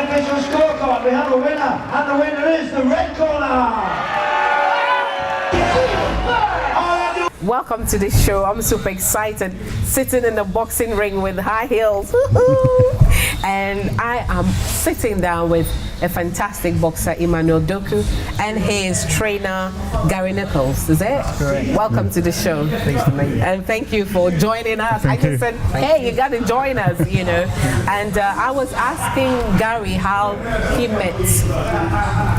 the official scorecard, we have a winner, and the winner is the red corner. Welcome to the show. I'm super excited, sitting in the boxing ring with high heels. And I am sitting down with a fantastic boxer, Emmanuel Doku, and his trainer, Gary Nichols. Is it? Correct. Welcome to the show. Pleased to meet you. And thank you for joining us. I just said, hey, you got to join us, you know. And I was asking Gary how he met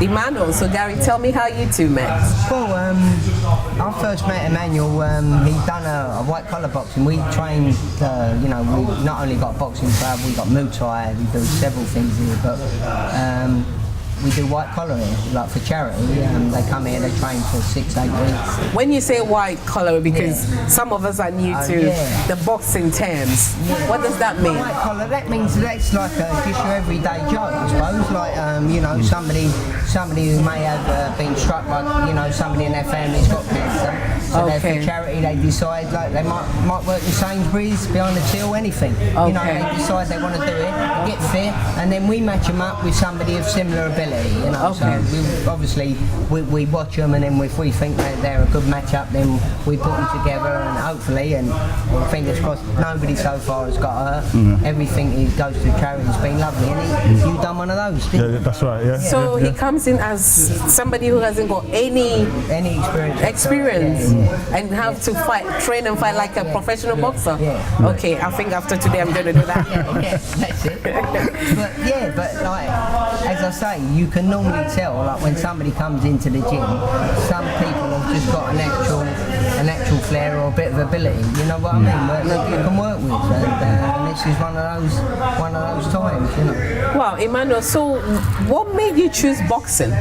Emmanuel. So Gary, tell me how you two met. Well, I first met Emmanuel. He'd done a white collar boxing. We trained, you know, we not only got a boxing club, we got Muay Thai, we do several things here, but we do white collar here, like for charity. They come here, they train for 6-8 weeks. When you say white collar, because some of us are new to the boxing terms, what does that mean? White collar, that means that's like just your everyday job, I suppose. Like, you know, somebody who may have been struck by, you know, somebody in their family's got cancer. So they're for charity, they decide, like, they might work in Sainsbury's, behind the till, anything. You know, they decide they want to do it, get fit, and then we match them up with somebody of similar ability. You know, so we watch them, and then if we think that they're a good match-up, then we put them together, and hopefully, and fingers crossed, nobody so far has got hurt. Everything goes to charity. It's been lovely, and you've done one of those, didn't you? That's right. Yeah. So he comes in as somebody who hasn't got any experience, and have to train and fight like a professional boxer. Okay, I think after today I'm going to do that. That's it. but like, as I say, you can normally tell, like when somebody comes into the gym, some people have just got a natural flair or a bit of ability. You know what I mean? But you can work with, and this is one of those times. You know. Wow, Emmanuel. So, what made you choose boxing?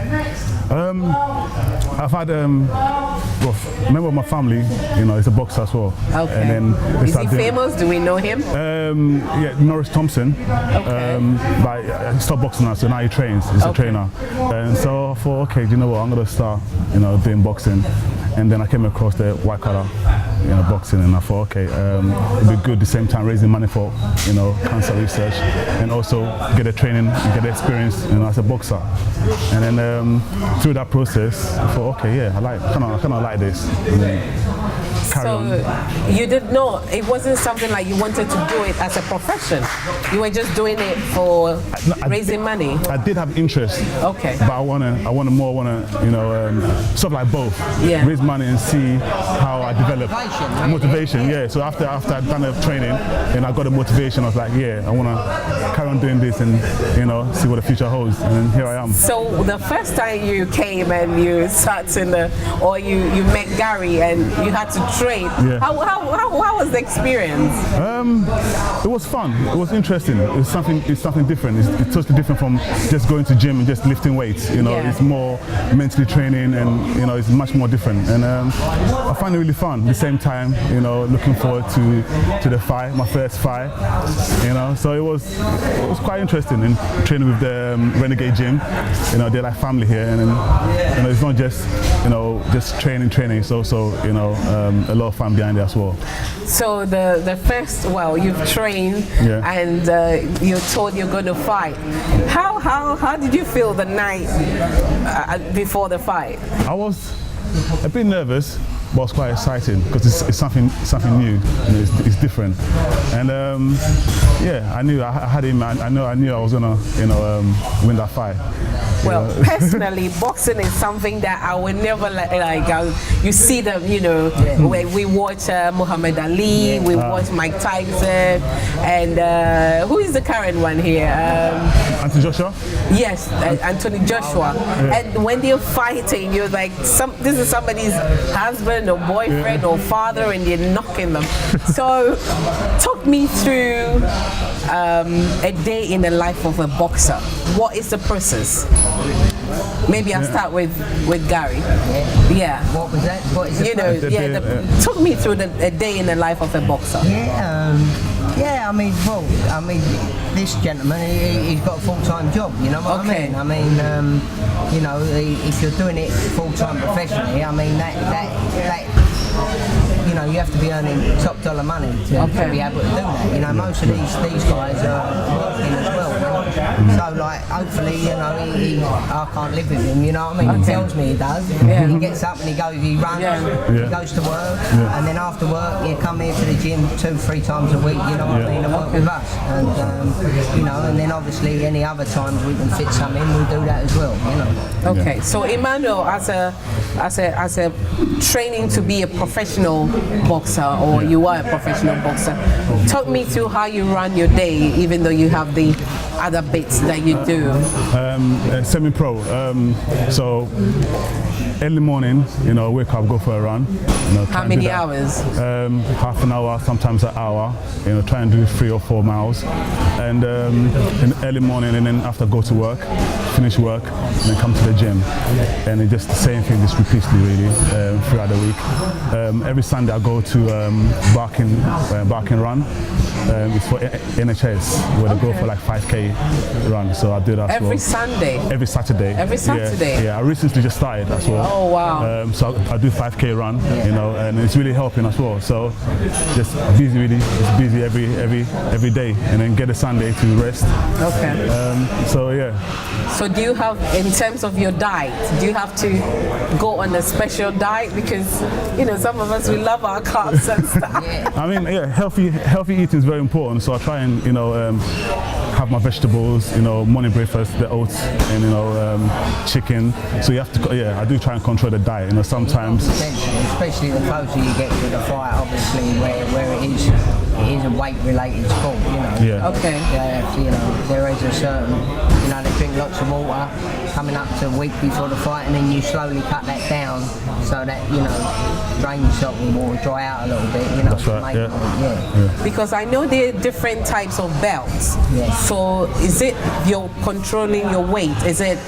I've had a member of my family, you know, is a boxer as well. Okay. And then is he famous? Do we know him? Yeah, Norris Thompson. But he stopped boxing now, so now he trains. He's a trainer. And so I thought, okay, you know what, I'm gonna start, you know, doing boxing. And then I came across the white collar, you know, boxing, and I thought, okay, it'd be good at the same time raising money for, you know, cancer research, and also get the training and get the experience, you know, as a boxer. And then through that process, I thought, okay, yeah, I kind of like this. And then carry on. You did not, it wasn't something like you wanted to do it as a profession. You were just doing it for raising money. I did have interest. Okay. But I wanna, you know, stuff like both. Yeah. Raise money and see how I develop. Motivation, yeah. So after I'd done the training and I got the motivation, I was like, yeah, I wanna carry on doing this and, you know, see what the future holds. And then here I am. So the first time you came and you sat in you met Gary and you had to train, how was the experience? It was fun. It was interesting. It's something different. It's totally different from just going to gym and just lifting weights. You know, it's more mentally training, and you know, it's much more different. And I find it really fun. At the same time, you know, looking forward to the fight, my first fight. You know, so it was quite interesting. And training with the Renegade Gym, you know, they're like family here, and then, you know, it's not just, you know, just training. It's also, you know, a lot of fun behind it as well. So the first, well, you've trained and you're told you're going to fight. How did you feel the night before the fight? I was a bit nervous, but it's quite exciting because it's something new. You know, it's different. And yeah, I knew I had him. I knew I was gonna, you know, win that fight. Well, personally, boxing is something that I would never like. You see them, you know, when we watch Muhammad Ali, we watch Mike Tyson, and who is the current one here? Anthony Joshua? Yes, Anthony Joshua. And when they're fighting, you're like, this is somebody's husband or boyfriend or father, and you're knocking them. So, talk me through a day in the life of a boxer. What is the process? Maybe I'll start with Gary. Yeah. What was that? What is it? You know, talk me through a day in the life of a boxer. Yeah, I mean, this gentleman, he's got a full-time job, you know what I mean? I mean, you know, if you're doing it full-time professionally, I mean, that you know, you have to be earning top dollar money to be able to do that. You know, most of these guys are working as well. So like, hopefully, you know, I can't live with him. You know what I mean? He tells me he does. He gets up and he goes, he runs, he goes to work, and then after work, you come here to the gym 2-3 times a week. You know what I mean? And work with us, and you know, and then obviously any other times we can fit some in, we'll do that as well. You know. Okay, so Emmanuel, as a training to be a professional boxer, or you are a professional boxer, talk me through how you run your day, even though you have the other bits that you do. Semi-pro. So early morning, you know, wake up, go for a run. You know, How many hours? Half an hour, sometimes an hour. You know, try and do 3 or 4 miles, and in early morning, and then after go to work, finish work, and then come to the gym, and it's just the same thing, just repeatedly really throughout the week. Every Sunday I go to Barking Run. It's for NHS, where they go for like 5K run. So I do that every Sunday. Every Saturday. Every Saturday. Yeah, I recently just started as well. Oh wow. So I do 5K run, you know, and it's really helping as well. So just busy, really, just busy every day, and then get a Sunday to rest. Okay. So yeah. So do you have, in terms of your diet, do you have to go on a special diet? Because, you know, some of us, we love our carbs and stuff. I mean, yeah, healthy eating is very important. So I try and, you know, have my vegetables, you know, morning breakfast, the oats, and, you know, chicken. So you have to, yeah, I do try and control the diet. You know, sometimes. Especially the closer you get to the fight, obviously, where it is a weight-related sport, you know. Yeah. Okay. Yeah, you know, there is a certain, you know, they drink lots of water coming up to a week before the fight, and then you slowly cut that down so that, you know, drain yourself with water, dry out a little bit, you know. That's right, Yeah. Because I know there are different types of belts. Yeah. So is it you're controlling your weight? Is it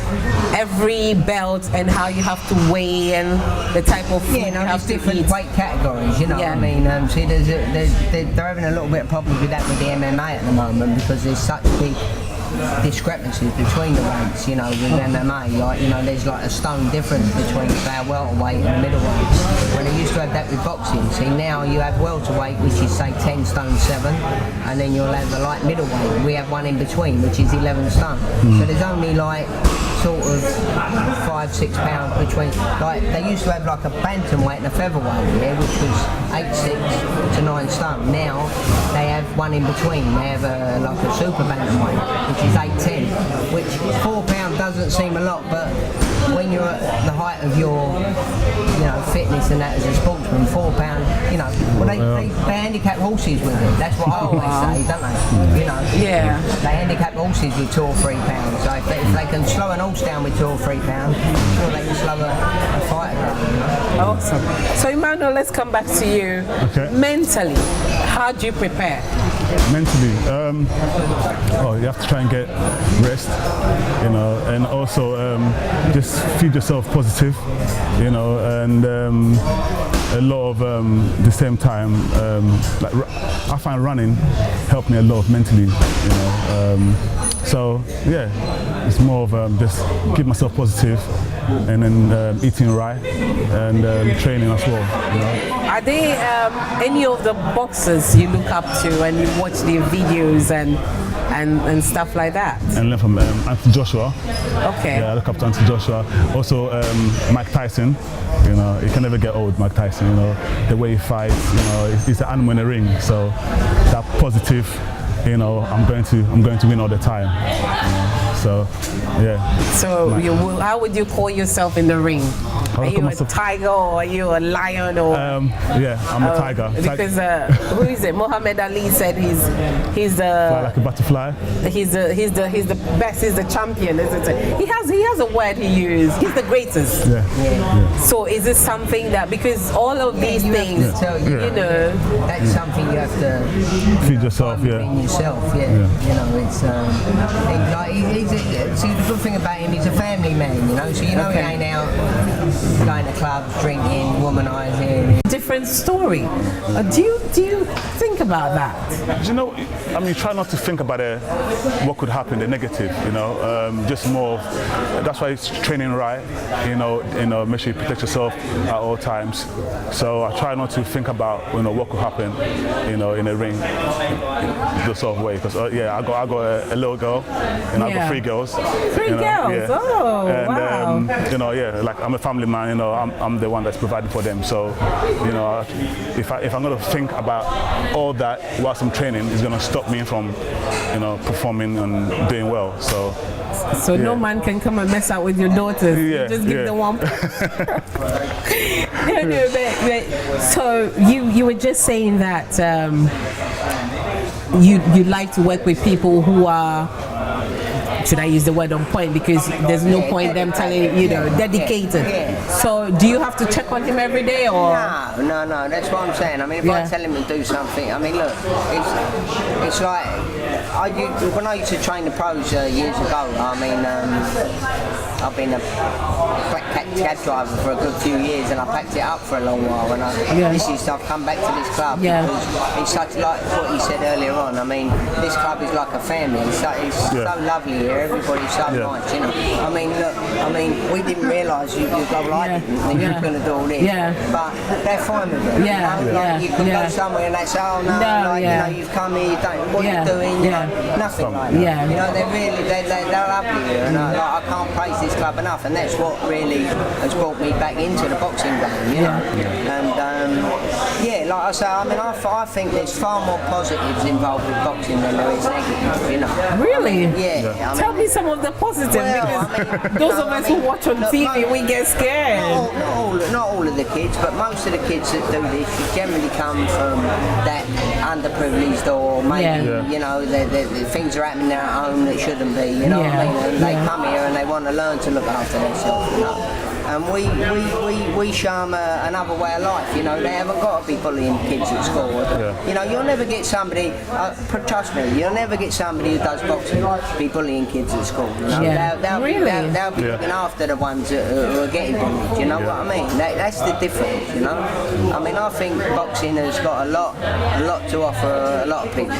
every belt and how you have to weigh and the type of food you have there's to different eat? weight categories, you know what I mean? See, they're having a little bit of problems with that with the MMA at the moment, because there's such big discrepancies between the weights, you know, with MMA. Like, you know, there's like a stone difference between, say, a welterweight and a middleweight. When they used to have that with boxing, see, now you have welterweight, which is, say, 10 stone 7, and then you'll have a light middleweight. We have one in between, which is 11 stone. So there's only like sort of 5-6 pounds between. Like, they used to have like a bantamweight and a featherweight, yeah, which was 8-6 to 9 stone. Now they have one in between. They have like a super bantamweight, which is 8-10, which £4 doesn't seem a lot, but when you're at the height of your, you know, fitness and that as a sportsman, £4, you know, well, they handicap horses with it. That's what I always say, don't they? You know, Yeah. they handicap horses with 2 or 3 pounds. So if they can slow an horse down with 2 or 3 pounds, sure they can slow a fighter down. You know? Awesome. So Emmanuel, let's come back to you. Okay. Mentally, how do you prepare? Mentally, you have to try and get rest, you know, and also just feed yourself positive, you know, and a lot of the same time, like I find running helped me a lot mentally, you know. So yeah, it's more of just keep myself positive, and then eating right and training as well. You know? Are there any of the boxers you look up to and you watch their videos and stuff like that? And learn from Anthony Joshua. Okay. Yeah, I look up to Anthony Joshua. Also Mike Tyson. You know, you can never get old, Mike Tyson. You know, the way he fights. You know, he's an animal in the ring. So that positive. You know, I'm going to win all the time. You know? So, yeah. So, how would you call yourself in the ring? Are you a tiger or are you a lion? Or yeah, I'm a tiger. Because who is it? Muhammad Ali said he's fly like a butterfly. He's the best. He's the champion. Isn't it? He has a word he used. He's the greatest. Yeah. So is it something that, because all of these things, you know, that's something you have to feed yourself. Yourself, you know, it's see, the good thing about him, he's a family man, you know, so you know he ain't out going to clubs, drinking, womanising. Different story. Do you think about that? You know, I mean, try not to think about what could happen, the negative. You know, just more. That's why it's training right. You know, make sure you protect yourself at all times. So I try not to think about what could happen. You know, in a ring, in this sort of way. Because I got a little girl, and I got 3 girls. 3 girls. Yeah. Oh, and, wow. Like I'm a family man. I'm the one that's providing for them. So, if I'm gonna think about all that whilst I'm training, it's gonna stop me from, performing and doing well. So no man can come and mess out with your daughters. Yeah, You just give them one. But so you were just saying that you like to work with people who are, should I use the word on point, because there's no point them telling dedicated. So do you have to check on him every day, or? No, that's what I'm saying. I mean, if I tell him to do something, I mean, look, it's like when I used to train the pros years ago. I mean, I've been a cab driver for a good few years, and I packed it up for a long while. And I've come back to this club because it's such, like what you said earlier on. I mean, this club is like a family. It's so lovely here. Everybody's so nice, I mean, look, we didn't realise you'd go like it, and you're going to do all this. But they're fine with it. You can go somewhere and they say, oh no, you've come here, you don't, what are you doing? Nothing like that. They're lovely here, and I can't praise this club enough, and that's what really has brought me back into the boxing game, And like I say, I mean, I think there's far more positives involved with boxing than there is negatives, Really? Yeah. Tell me some of the positives, because those of us who watch on TV, we get scared. Not all of the kids, but most of the kids that do this generally come from that underprivileged, or maybe the things are happening at home that shouldn't be. You know what I mean? And they come here and they want to learn to look after themselves. And we show them another way of life. They haven't got to be bullying kids at school. You'll never get somebody. Trust me, you'll never get somebody who does boxing be bullying kids at school. They'll be looking after the ones who are getting bullied. You know what I mean? That's the difference. I mean, I think boxing has got a lot to offer a lot of people.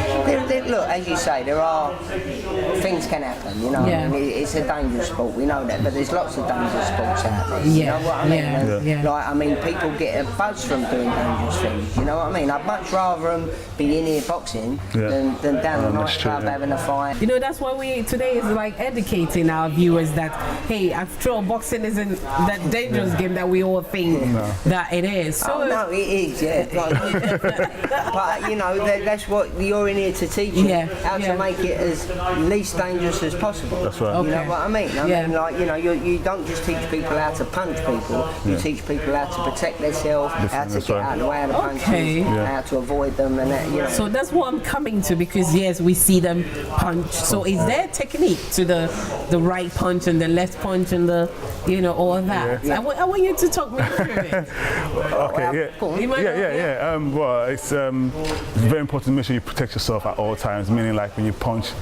Look, as you say, there are things can happen. I mean, it's a dangerous sport. We know that, but there's lots of dangerous sports out there. You know what I mean? Like, I mean, people get a buzz from doing dangerous things. You know what I mean? I'd much rather them be in here boxing than down the nightclub having a fight. That's why we today is like educating our viewers that, hey, after all, boxing isn't that dangerous game that we all think that it is. So no, it is, but that's what you're in here to teach you, how to make it as least dangerous as possible. That's right. You know what I mean? I mean, like, you don't just teach people how to punch people, you teach people how to protect themselves, how to get out of the way of the punches, how to avoid them, and that, So that's what I'm coming to, because yes, we see them punch. So is there a technique to the right punch and the left punch and the, all of that? I want you to talk me through it. Well, it's very important to make sure you protect yourself at all times, meaning like when you punch,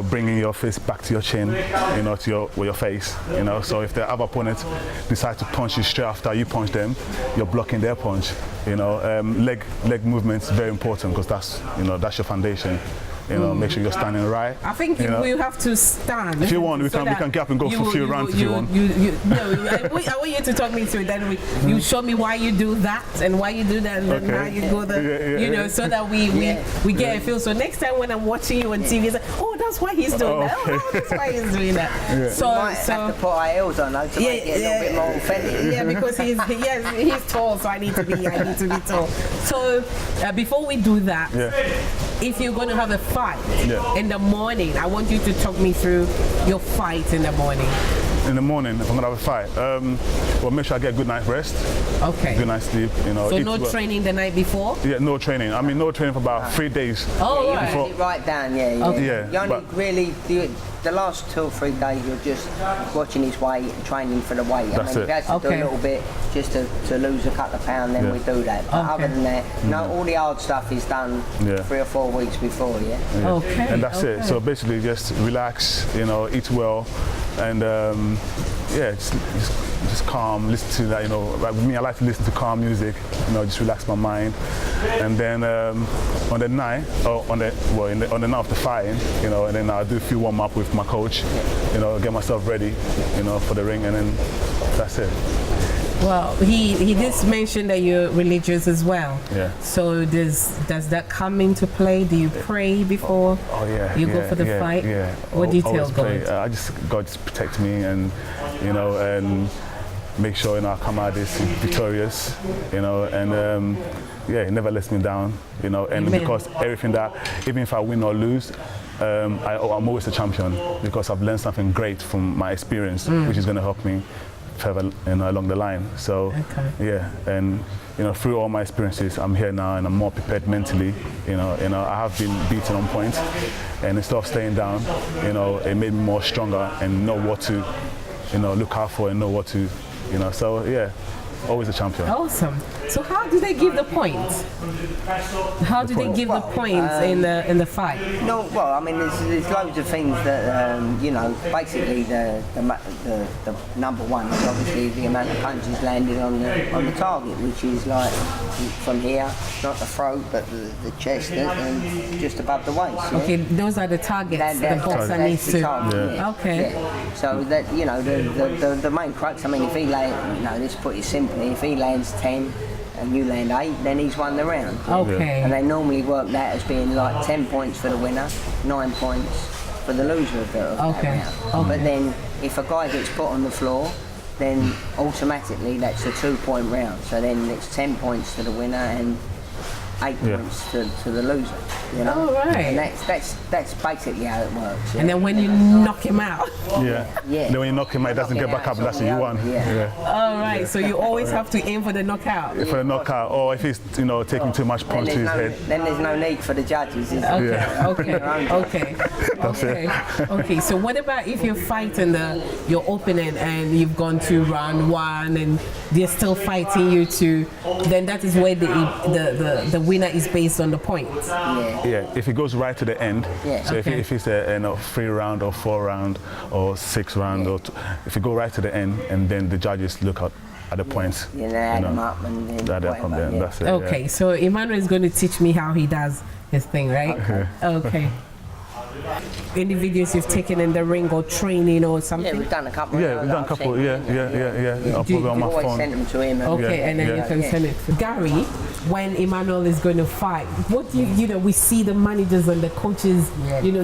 bringing your fist back to your chin, to your face, So if the other opponent decides to punch you straight after you punch them, you're blocking their punch. Leg movement is very important, because that's your foundation. Make sure you're standing right. I think we have to stand. If you want, we can get up and go for a few rounds if you want. I want you to talk me through it. Then you show me why you do that and why you do that, and then how you go so that we get a feel. So next time when I'm watching you on TV, it's like, oh, that's why he's doing that. Oh, that's why he's doing that. So you might have to put our heels on though to make it a little bit more authentic. Yeah, because he's tall, so I need to be tall. So before we do that, if you're going to have a fight in the morning, I want you to talk me through your fight in the morning. In the morning, if I'm gonna have a fight, well, make sure I get a good night's rest. Okay. Good night's sleep. So no training the night before? Yeah, no training. I mean, no training for about 3 days. Oh, right. You write down, Okay. You only really do it. The last 2 or 3 days, you're just watching his weight and training for the weight. That's it. If you have to do a little bit just to lose a couple of pounds, then we do that. But other than that, all the hard stuff is done 3 or 4 weeks before, Okay. And that's it. So basically, just relax, eat well, and yeah, just calm, listen to that, like with me, I like to listen to calm music, just relax my mind. And then on the night, on the night of the fighting, and then I'll do a few warm up with my coach, get myself ready, for the ring, and then that's it. Well, he did mention that you're religious as well. Yeah. So does that come into play? Do you pray before you go for the fight? Yeah. What do you tell God? God just protect me, and and make sure I come out this victorious, and he never lets me down, and Amen. Because everything that, even if I win or lose, I'm always a champion because I've learned something great from my experience, which is going to help me further along the line. So and through all my experiences, I'm here now and I'm more prepared mentally. I have been beaten on points, and instead of staying down, it made me more stronger and know what to look out for and know what to so yeah, always a champion. Awesome. So how do they give the points? How do they give the points in the fight? No, well, I mean, there's loads of things that basically the number one is obviously the amount of punches landed on the target, which is like from here, not the throat, but the chest and just above the waist. Yeah? Okay, those are the targets the boxer needs to. Okay. Yeah. So that the main crux. I mean, if he let's put it simply, if he lands 10. And you land 8, then he's won the round. Okay. And they normally work that as being like 10 points for the winner, 9 points for the loser of that round. But then if a guy gets put on the floor, then automatically that's a 2-point round. So then it's 10 points to the winner and 8 points to the loser. Oh, right. And that's basically how it works. And then when you knock him out. Then when you knock him out, he doesn't get back up, and that's it, you won. All right. So you always have to aim for the knockout. For the knockout, or if he's taking too much punch to his head. Then there's no need for the judges. Okay. So what about if you're fighting your opponent and you've gone to round 1 and they're still fighting you then that is where the winner is based on the points. Yeah, if it goes right to the end. So if it's a 3-round or 4-round or 6-round, or if you go right to the end, and then the judges look at the points. They add them up and then that's it. Okay, so Emmanuel is going to teach me how he does his thing, right? Okay. Any videos you've taken in the ring or training or something? Yeah, we've done a couple. Yeah, we've done a couple. Yeah. I'll put it on my phone. Send them to him. Okay, and then you can send it to Gary. When Emmanuel is going to fight, what do we see the managers and the coaches,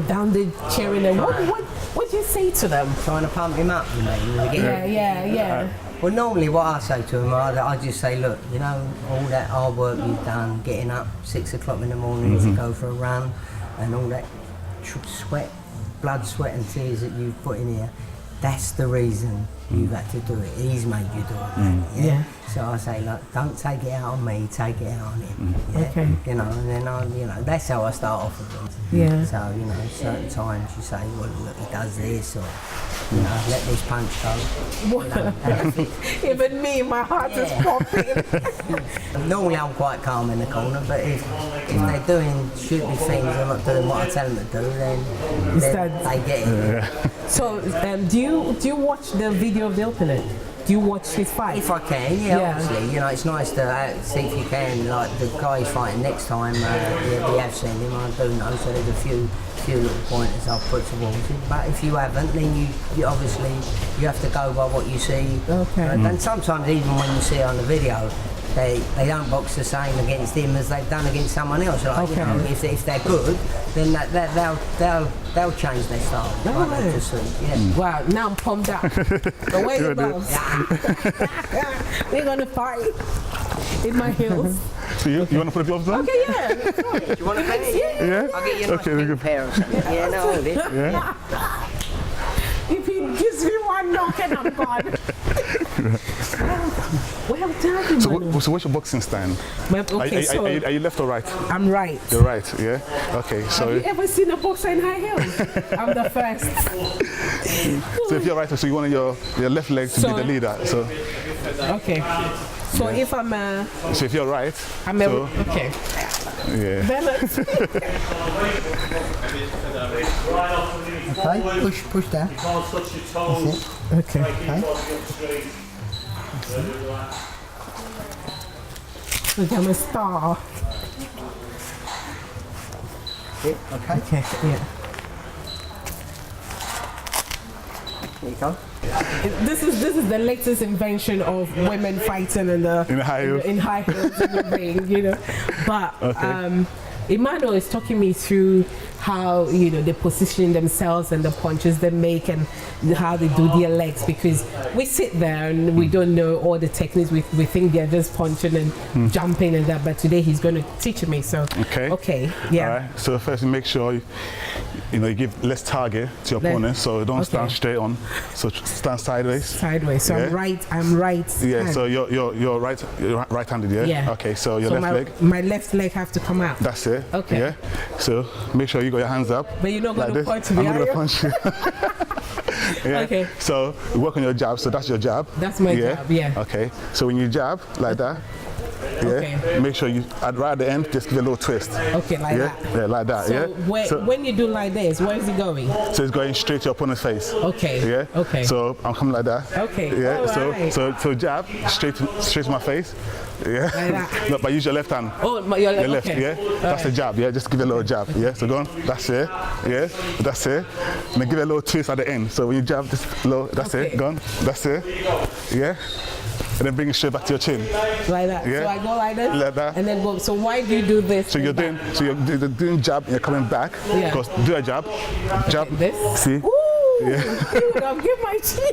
down there cheering them. What do you say to them? Trying to pump him up, Yeah. Well, normally what I say to him, I just say, look, all that hard work you've done, getting up 6 o'clock in the morning to go for a run, and all that blood, sweat and tears that you've put in here, that's the reason you've had to do it. He's made you do it. So I say, look, don't take it out on me, take it out on him. Okay. And then that's how I start off with him. Yeah. So, certain times you say, well, look, he does this, or, let this punch go. Even me, my heart is popping. Normally I'm quite calm in the corner, but if they're doing stupid things or not doing what I tell them to do, then they get it. So, do you watch the video of the opponent? Do you watch his fight? If I can, obviously. It's nice to see if you can. Like the guy he's fighting next time, we have seen him. I do know, so there's a few little pointers I'll put towards him. But if you haven't, then you obviously you have to go by what you see. Okay. And sometimes even when you see it on the video, they don't box the same against him as they've done against someone else. Like, if they're good, then they'll change their style. Wow, now I'm pumped up. The way it goes. We're gonna fight in my heels. So you want to put the gloves on? Okay, yeah. Do you want to play? Yeah. I'll get you a nice pair or something. Yeah, no, hold it. Yeah. If he gives me one knock and I'm gone. Well done. So what's your boxing stand? Are you left or right? I'm right. You're right, yeah? Okay, so... Have you ever seen a boxer in high heels? I'm the first. So if you're right, so you want your left leg to be the leader, so... Okay. So if I'm So if you're right... okay. Yeah. Balance. Okay, push down. Okay. Okay. Look, I'm a star. Okay. Okay, yeah. There you go. This is the latest invention of women fighting in high heels. in high heels in the ring, you know. But Okay. Emmanuel is talking me through how, you know, they position themselves and the punches they make and how they do their legs, because we sit there and we don't know all the techniques. We think they're just punching and jumping and that, but today he's going to teach me. So okay, yeah. All right. So first, you make sure you give less target to your opponent, so don't stand straight on. So stand sideways. Sideways. So Yeah. I'm right. Yeah. hand. So you're right-handed. Yeah. Yeah. Okay. So your So left leg. my left leg have to come out. That's it. Okay. Yeah. So make sure you got your hands up. But you're not going to this. punch me, I'm are gonna you? punch you. Yeah. Okay. So you work on your jab. So that's your jab. That's my jab, yeah. Okay. So when you jab like that, Okay. make sure you right at the end just give it a little twist. Okay, like Yeah. that. Yeah, like that. So, Yeah. when you do like this, where is it going? So it's going straight to your opponent's face. Okay. Yeah. Okay. So I'm coming like that. Okay. Yeah. Alright. So jab straight to my face. Yeah. Like that. No, but use your left hand. Oh, your Your left. okay. Yeah. That's the jab. Yeah. Just give it a little jab. Yeah. So go on. That's it. Yeah. That's it. And then give it a little twist at the end. So when you jab, just low. That's Okay. it. Go on. That's it. Yeah. And then bring it straight back to your chin. Like that. Yeah. So I go like this, Like that. and then go. So why do you do this? So you're doing jab and you're coming back. Yeah. Because do a jab. Jab. This? See? Ooh, I'll give my chin.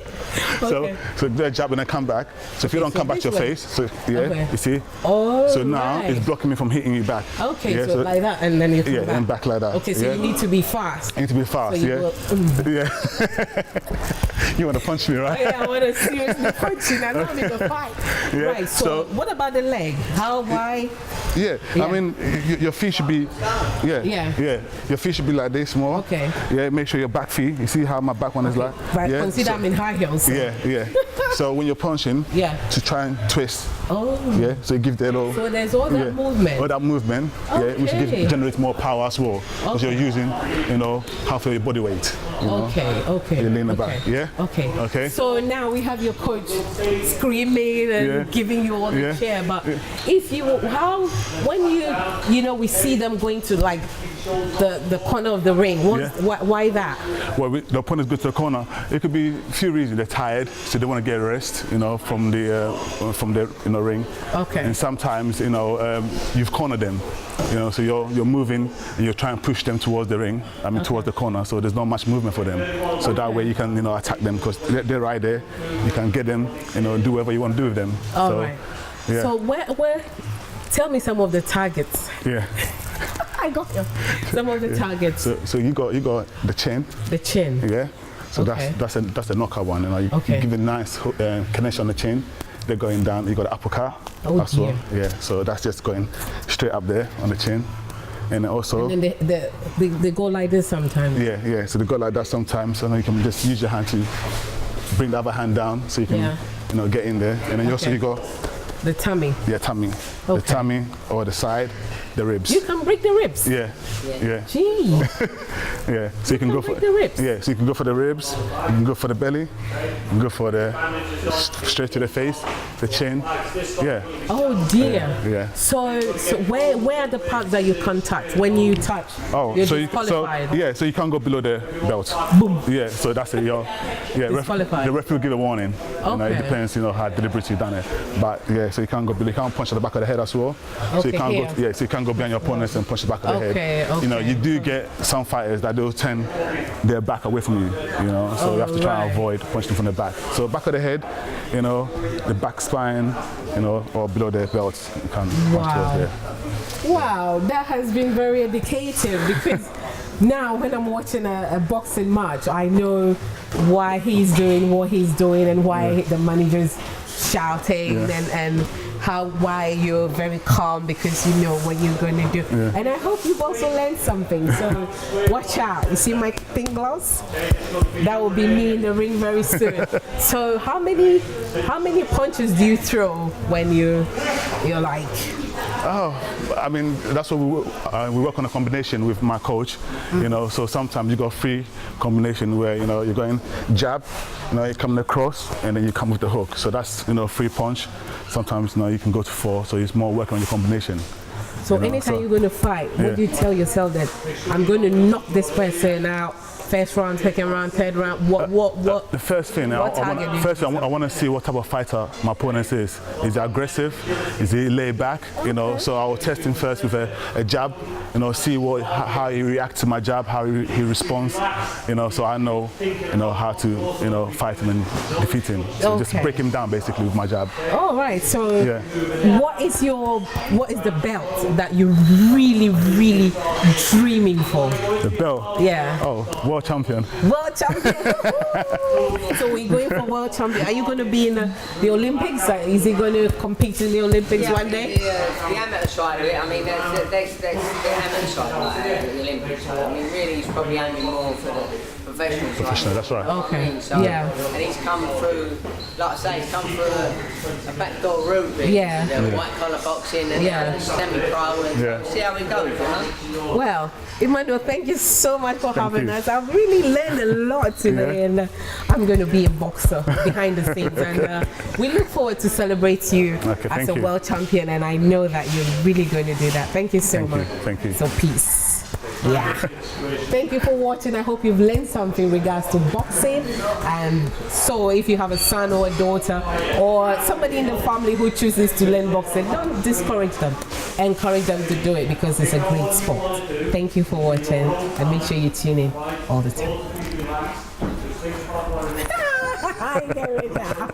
Okay. So do a jab and then come back. So if you don't so come back to this your way. face, so yeah, Okay. you see? Oh, So now right. it's blocking me from hitting you back. Okay, Yeah, so like that, and then you come Yeah, back. and back like that. Okay, so yeah. you need to be fast. You need to be fast, So you yeah. will- Yeah. You want to punch me, right? Yeah, I want to seriously punch you. I don't need to fight. Yeah, Right. So, so- what about the leg? How wide? Yeah. Yeah. I mean, your feet should be, Yeah. Your feet should be like this more. Okay. Yeah, make sure your back feet, you see how my back one is like? Right. Yeah. Consider so, I'm in high heels. yeah. So when you're punching, Yeah. to try and twist. Oh. Yeah, so you give the little. So there's all that movement. All that movement, which Okay. generates more power as well. Because you're using, half of your body weight. Okay. You're leaning okay. back, yeah? Okay. So now we have your coach screaming and Yeah. giving you all the Yeah. cheer. But when we see them going to like the corner of the ring, why that? Well, the opponents go to the corner. It could be a few reasons. They're tired, so they want to get a rest, from the ring. Okay. And sometimes, you've cornered them, so you're moving and you're trying to push them towards the ring. Towards the corner. So there's not much movement for them. So that way you can, attack them because they're right there. You can get them, do whatever you want to do with them. All so, right. Yeah. So where? Tell me some of the targets. Yeah. I got you. Some of the targets. So you got the chin. The chin. Yeah. So Okay. that's a knockout one. You Okay. give it a nice connection on the chin. They're going down. You got the uppercut Oh, as well. dear. Yeah. So that's just going straight up there on the chin, and then also. And then they go like this sometimes. Yeah. So they go like that sometimes, and then you can just use your hand to bring the other hand down, so you can get in there, and then also Okay. you got The tummy. tummy, the Okay. tummy or the side, the ribs. You can break the ribs. Yeah. Gee. Yeah, so you can go for break the ribs. Yeah, so you can go for the ribs, you can go for the belly, you can go for the straight to the face, the chin. Yeah. Oh dear. Yeah. So where are the parts that you contact when you touch? You're disqualified. So you can't go below the belt. Boom. Yeah, so that's it. Disqualified. The referee will give a warning. Okay. It depends, how deliberately you've done it. But yeah, so you can't go below. You can't punch at the back of the head as well. So Okay, you can't here. go. Yeah, so you can't go behind your opponents and punch the back of the head. Okay. You do get some fighters that they'll turn their back away from you. So you have to try and avoid punching from the back. So back of the head, the back spine, or below the belt, you can punch towards there. Wow, that has been very educative because now when I'm watching a boxing match, I know why he's doing what he's doing and why the manager's shouting and why you're very calm because you know what you're going to do. And I hope you've also learned something. So watch out. You see my thin gloves? That will be me in the ring very soon. So how many punches do you throw when you're like Oh, I mean, that's what we work on a combination with my coach, you know, so sometimes you got free combination where, you know, you're going jab, you know, you're coming across and then you come with the hook. So that's, you know, free punch. Sometimes, you know, you can go to 4, so it's more working on your combination. So you know, anytime you're going to fight, what do you tell yourself that I'm going to knock this person out? First round, second round, third round. What? The first thing, I want to see what type of fighter my opponent is. Is he aggressive? Is he laid back? You know, so I will test him first with a jab. You know, see how he reacts to my jab, how he responds. You know, so I know, you know, how to, you know, fight him and defeat him. So just break him down basically with my jab. All right. So what is the belt that you're really dreaming for? The belt? Yeah. Oh, world champion. World champion. So we're going for world champion. Are you going to be in the Olympics? Is he going to compete in the Olympics one day? The amateur side of it, I mean, there's the amateur side of the Olympics. I mean, really, he's probably aiming more for the professional. Professional, that's right. Okay. So, and he's come through, like I say, he's come through a backdoor route. Really. Yeah. The white collar boxing and semi-pro, and see how we go. You know? Well, Emmanuel, thank you so much for having us. I've really learned a lot today, and I'm going to be a boxer behind the scenes. And we look forward to celebrate you as a world champion, and I know that you're really going to do that. Thank you so much. Thank you. So peace. Yeah. Thank you for watching. I hope you've learned something in regards to boxing. And so if you have a son or a daughter or somebody in the family who chooses to learn boxing, don't discourage them. Encourage them to do it because it's a great sport. Thank you for watching, and make sure you tune in all the time. I get it now.